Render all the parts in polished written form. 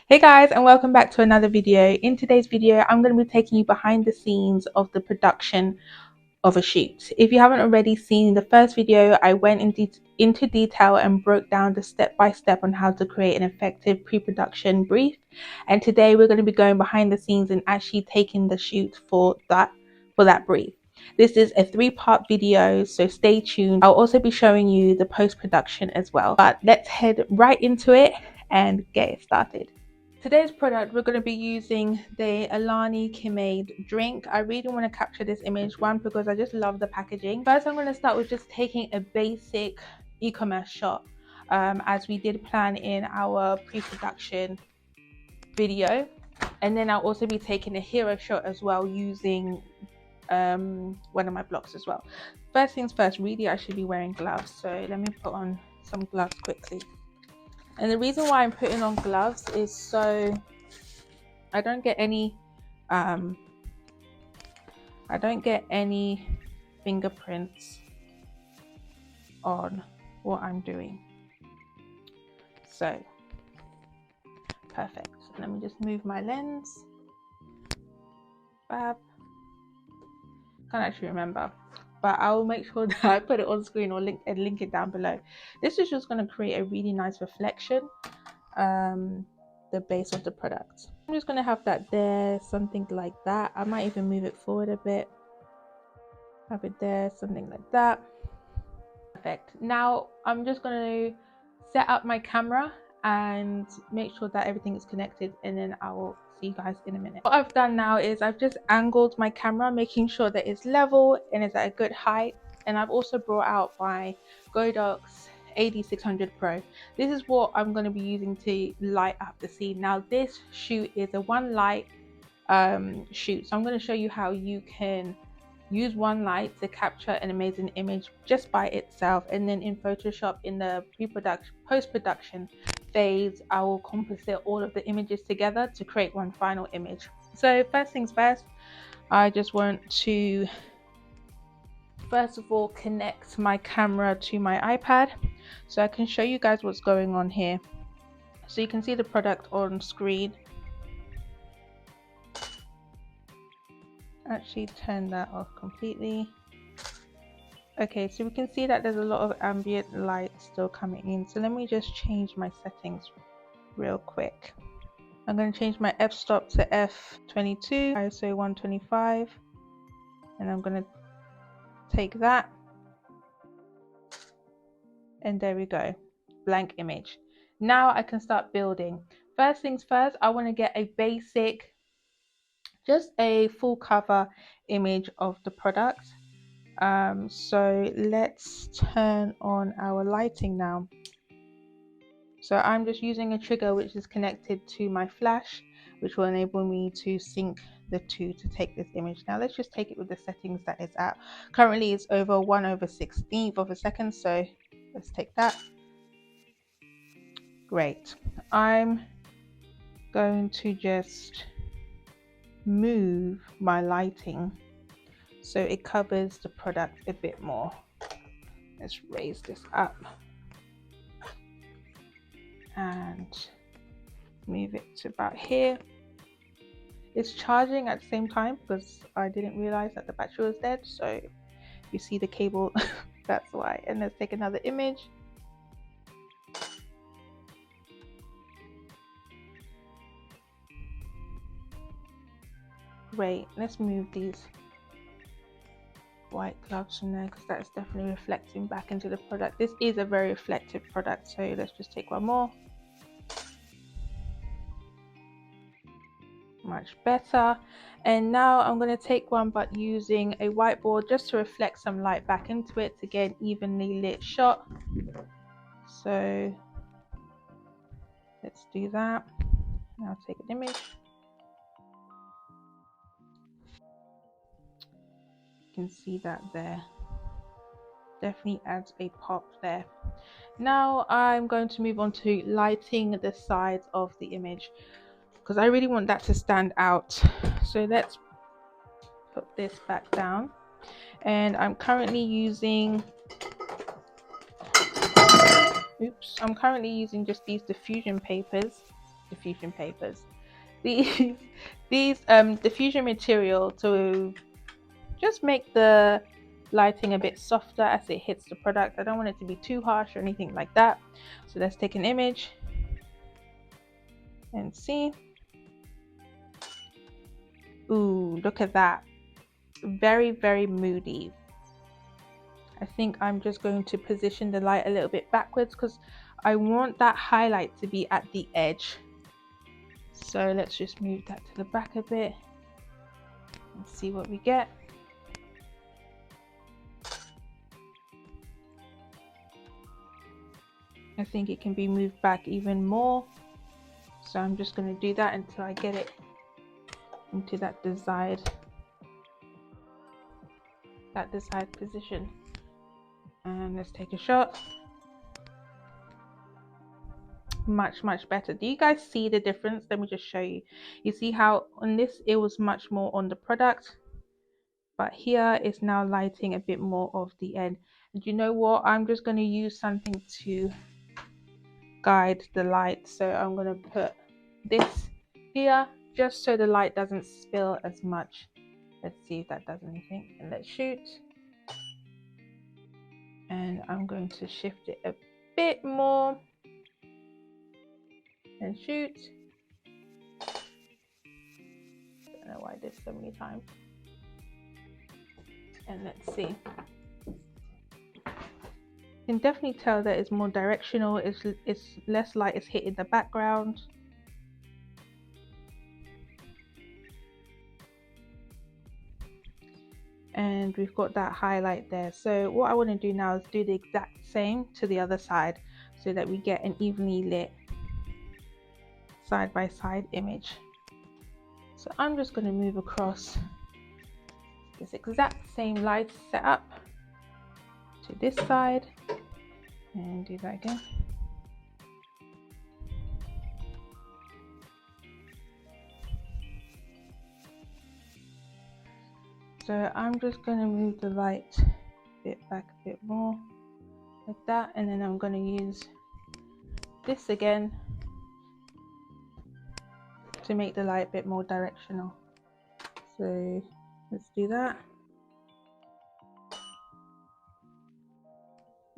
Hey guys, and welcome back to another video. In today's video, I'm going to be taking you behind the scenes of the production of a shoot. If you haven't already seen the first video, I went into detail and broke down the step-by-step on how to create an effective pre-production brief. And today we're going to be going behind the scenes and actually taking the shoot for that brief. This is a three-part video, so stay tuned. I'll also be showing you the post-production as well. But let's head right into it and get it started. Today's product, we're going to be using the Alani kimade drink. I really want to capture this image, one, because I just love the packaging. First, I'm going to start with just taking a basic e-commerce shot, as we did plan in our pre-production video. And then I'll also be taking a hero shot as well using one of my blocks as well. First things first, really I should be wearing gloves. So let me put on some gloves quickly. And the reason why I'm putting on gloves is so I don't get any fingerprints on what I'm doing. So perfect. Let me just move my lens. Fab. Can't actually remember, but I will make sure that I put it on screen or link it down below. This is just going to create a really nice reflection, the base of the product. I'm just going to have that there, something like that. I might even move it forward a bit, have it there, something like that. Perfect. Now I'm just going to set up my camera and make sure that everything is connected, and then I will see you guys in a minute. What I've done now is I've just angled my camera, making sure that it's level and it's at a good height. And I've also brought out my Godox AD600 Pro. This is what I'm going to be using to light up the scene. Now this shoot is a one light shoot, so I'm going to show you how you can use one light to capture an amazing image just by itself, and then in Photoshop, in the post-production phase, I will composite all of the images together to create one final image. So first things first, I just want to first of all connect my camera to my iPad so I can show you guys what's going on here. So you can see the product on screen. Actually turn that off completely. Okay, so we can see that there's a lot of ambient light still coming in. So let me just change my settings real quick. I'm going to change my f-stop to f22, ISO 125, and I'm going to take that, and there we go, blank image. Now I can start building. First things first, I want to get a basic, just a full cover image of the product. So let's turn on our lighting now. So I'm just using a trigger which is connected to my flash, which will enable me to sync the two to take this image. Now let's just take it with the settings that it's at. Currently it's over 1/16 of a second, so let's take that. Great. I'm going to just move my lighting so it covers the product a bit more. Let's raise this up and move it to about here. It's charging at the same time because I didn't realize that the battery was dead, so you see the cable, that's why. And let's take another image. Great, let's move these white gloves from there because that's definitely reflecting back into the product. This is a very reflective product, so let's just take one more. Much better. And now I'm going to take one but using a whiteboard just to reflect some light back into it to get an evenly lit shot. So let's do that. Now take an image. You can see that there. Definitely adds a pop there. Now I'm going to move on to lighting the sides of the image because I really want that to stand out. So let's put this back down, and I'm currently using just these diffusion papers diffusion papers. These diffusion material to just make the lighting a bit softer as it hits the product. I don't want it to be too harsh or anything like that. So let's take an image and see. Ooh, look at that. Very, very moody. I think I'm just going to position the light a little bit backwards because I want that highlight to be at the edge. So let's just move that to the back a bit and see what we get. I think it can be moved back even more. So I'm just going to do that until I get it into that desired position. And let's take a shot. Much better. Do you guys see the difference? Let me just show you. You see how on this it was much more on the product, but here it's now lighting a bit more of the end. And you know what, I'm just going to use something to guide the light. So I'm going to put this here just so the light doesn't spill as much. Let's see if that does anything, and let's shoot. And I'm going to shift it a bit more and shoot. Don't know why I did so many times. And let's see. You can definitely tell that it's more directional. It's less light is hitting the background. And we've got that highlight there. So what I want to do now is do the exact same to the other side so that we get an evenly lit side by side image. So I'm just going to move across this exact same light setup to this side and do that again. So I'm just going to move the light a bit back a bit more like that, and then I'm going to use this again to make the light a bit more directional. So let's do that.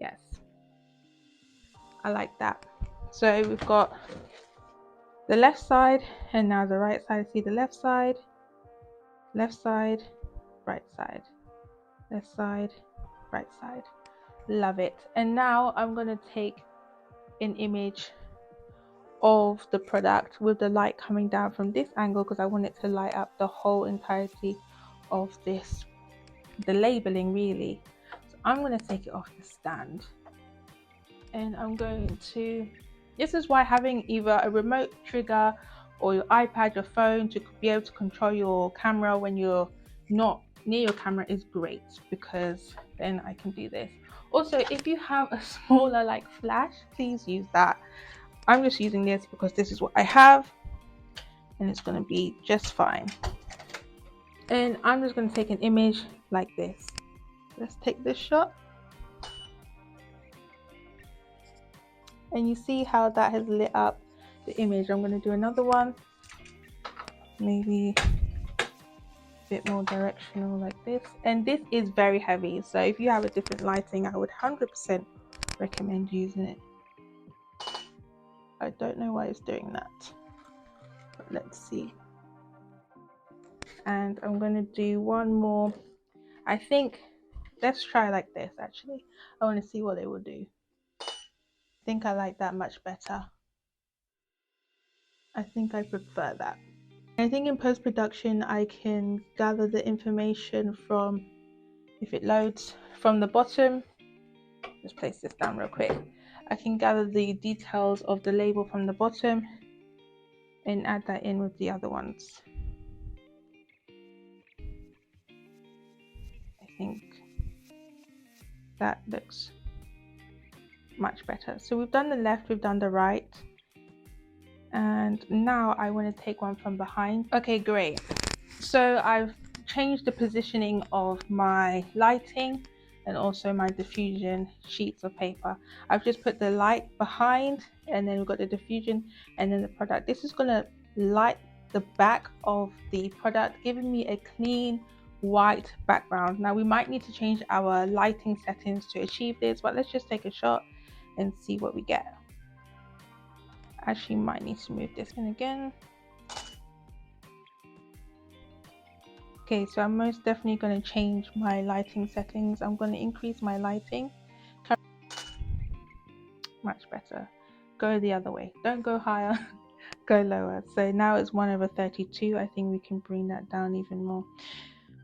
Yes, I like that. So we've got the left side and now the right side. See the left side, right side, left side, right side. Love it. And now I'm going to take an image of the product with the light coming down from this angle because I want it to light up the whole entirety of this, the labeling really. So I'm going to take it off the stand and I'm going to, this is why having either a remote trigger or your iPad, your phone, to be able to control your camera when you're not near your camera is great, because then I can do this. Also, if you have a smaller like flash, please use that. I'm just using this because this is what I have and it's going to be just fine. And I'm just going to take an image like this. Let's take this shot. And you see how that has lit up the image. I'm going to do another one, maybe a bit more directional like this. And this is very heavy, so if you have a different lighting, I would 100% recommend using it. I don't know why it's doing that, but let's see. And I'm going to do one more. I think let's try like this. Actually, I want to see what it will do. I think I like that much better. I think I prefer that. I think in post-production I can gather the information from, if it loads, from the bottom. Just place this down real quick. I can gather the details of the label from the bottom and add that in with the other ones. I think that looks much better. So we've done the left, we've done the right, and now I want to take one from behind. Okay, great. So I've changed the positioning of my lighting and also my diffusion sheets of paper. I've just put the light behind, and then we've got the diffusion and then the product. This is going to light the back of the product, giving me a clean white background. Now we might need to change our lighting settings to achieve this, but let's just take a shot and see what we get. Actually might need to move this in again. Okay, so I'm most definitely going to change my lighting settings. I'm going to increase my lighting. Much better. Go the other way. Don't go higher, go lower. So now it's 1/32. I think we can bring that down even more.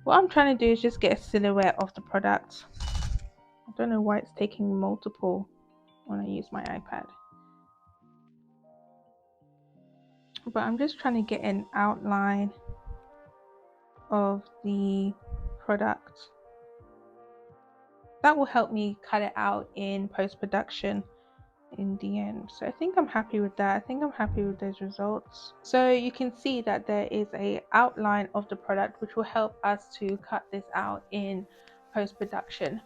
What I'm trying to do is just get a silhouette of the product. I don't know why it's taking multiple when I use my iPad. But I'm just trying to get an outline of the product. That will help me cut it out in post-production in the end. So I think I'm happy with that. I think I'm happy with those results. So you can see that there is a outline of the product which will help us to cut this out in post-production.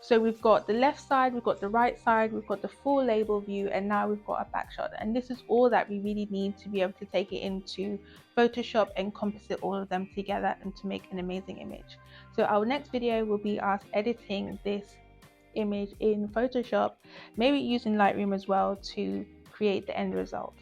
So we've got the left side, we've got the right side, we've got the full label view, and now we've got a back shot. And this is all that we really need to be able to take it into Photoshop and composite all of them together and to make an amazing image. So our next video will be us editing this image in Photoshop, maybe using Lightroom as well to create the end result.